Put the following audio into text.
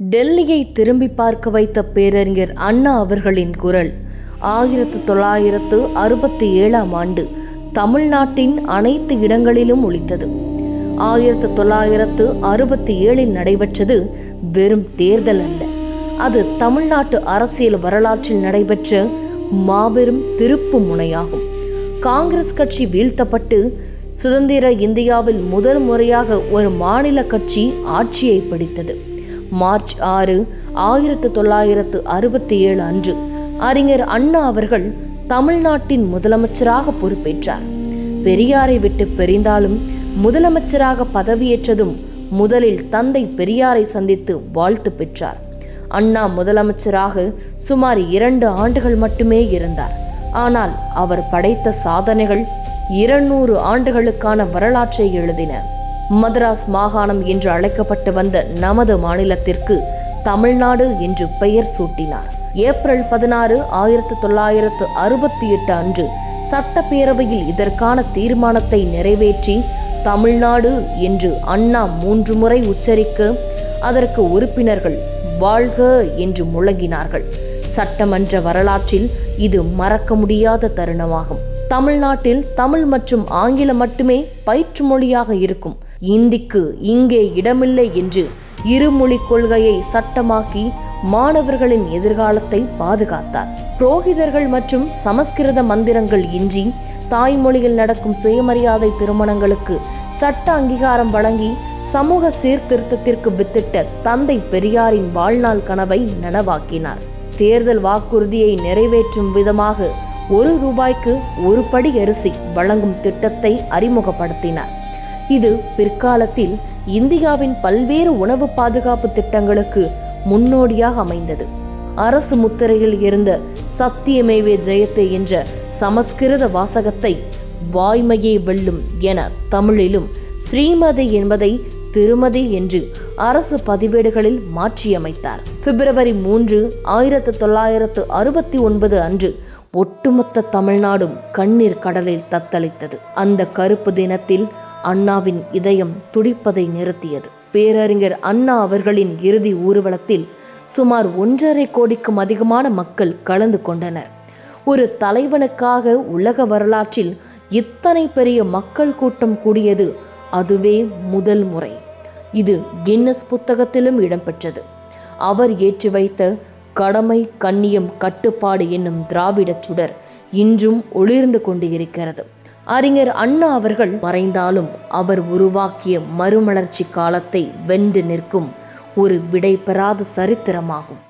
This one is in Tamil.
டெல்லியை திரும்பி பார்க்க வைத்த பேரறிஞர் அண்ணா அவர்களின் குரல் 1967ஆம் ஆண்டு தமிழ்நாட்டின் அனைத்து இடங்களிலும் ஒலித்தது. 1967இல் நடைபெற்றது வெறும் தேர்தல் அல்ல, அது தமிழ்நாட்டு அரசியல் வரலாற்றில் நடைபெற்ற மாபெரும் திருப்பு முனையாகும். காங்கிரஸ் கட்சி வீழ்த்தப்பட்டு சுதந்திர இந்தியாவில் முதல் முறையாக ஒரு மாநில கட்சி ஆட்சியை பிடித்தது. மார்ச் 6, 1967 அன்று அறிஞர் அண்ணா அவர்கள் தமிழ்நாட்டின் முதலமைச்சராக பொறுப்பேற்றார். பெரியாரை விட்டு பிரிந்தாலும் முதலமைச்சராக பதவியேற்றதும் முதலில் தந்தை பெரியாரை சந்தித்து வாழ்த்து பெற்றார். அண்ணா முதலமைச்சராக சுமார் 2 ஆண்டுகள் மட்டுமே இருந்தார். ஆனால் அவர் படைத்த சாதனைகள் 200 ஆண்டுகளுக்கான வரலாற்றை எழுதின. மதராஸ் மாகாணம் என்று அழைக்கப்பட்டு வந்த நமது மாநிலத்திற்கு தமிழ்நாடு என்று பெயர் சூட்டினார். ஏப்ரல் 16, 1968 அன்று சட்டப்பேரவையில் இதற்கான தீர்மானத்தை நிறைவேற்றி தமிழ்நாடு என்று அண்ணா 3 முறை உச்சரிக்க அதற்கு உறுப்பினர்கள் வாழ்க என்று முழங்கினார்கள். சட்டமன்ற வரலாற்றில் இது மறக்க முடியாத தருணமாகும். தமிழ்நாட்டில் தமிழ் மற்றும் ஆங்கிலம் மட்டுமே பயிற்று மொழியாக இருக்கும். இந்திக்கு இங்கே இடமில்லை என்று இருமொழி கொள்கையை சட்டமாக்கி மாணவர்களின் எதிர்காலத்தை பாதுகாத்தார். புரோகிதர்கள் மற்றும் சமஸ்கிருத மந்திரங்கள் இன்றி தாய்மொழியில் நடக்கும் சுயமரியாதை திருமணங்களுக்கு சட்ட அங்கீகாரம் வழங்கி சமூக சீர்திருத்தத்திற்கு வித்திட்ட தந்தை பெரியாரின் வாழ்நாள் கனவை நனவாக்கினார். தேர்தல் வாக்குறுதியை நிறைவேற்றும் விதமாக ₹1 ஒரு படி அரிசி வழங்கும் திட்டத்தை அறிமுகப்படுத்தினார். இது பிற்காலத்தில் இந்தியாவின் பல்வேறு உணவு பாதுகாப்பு திட்டங்களுக்கு முன்னோடியாக அமைந்தது. அரசு முத்திரையில் இருந்த சத்தியமேவே ஜெயத்தே என்ற சமஸ்கிருத வாசகத்தை வாய்மையே வெல்லும் என தமிழிலும், ஸ்ரீமதி என்பதை திருமதி என்று அரசு பதிவேடுகளில் மாற்றியமைத்தார். பிப்ரவரி 3, 1969 அன்று ஒட்டுமொத்த தமிழ்நாடும் கண்ணீர் கடலில் தத்தளித்தது. அந்த கருப்பு தினத்தில் அண்ணாவின் இதயம் துடிப்பதை நிறுத்தியது. பேரறிஞர் அண்ணா அவர்களின் இறுதி ஊர்வலத்தில் சுமார் 1.5 கோடிக்கும் அதிகமான மக்கள் கலந்து கொண்டனர். ஒரு தலைவனுக்காக உலக வரலாற்றில் இத்தனை பெரிய மக்கள் கூட்டம் கூடியது அதுவே முதல் முறை. இது கின்னஸ் புத்தகத்திலும் இடம்பெற்றது. அவர் ஏற்றி வைத்த கடமை, கண்ணியம், கட்டுப்பாடு என்னும் திராவிட சுடர் இன்றும் ஒளிர்ந்து கொண்டு இருக்கிறது. அறிஞர் அண்ணா அவர்கள் மறைந்தாலும் அவர் உருவாக்கிய மறுமலர்ச்சி காலத்தை வென்று நிற்கும் ஒரு விடை பெறாத சரித்திரமாகும்.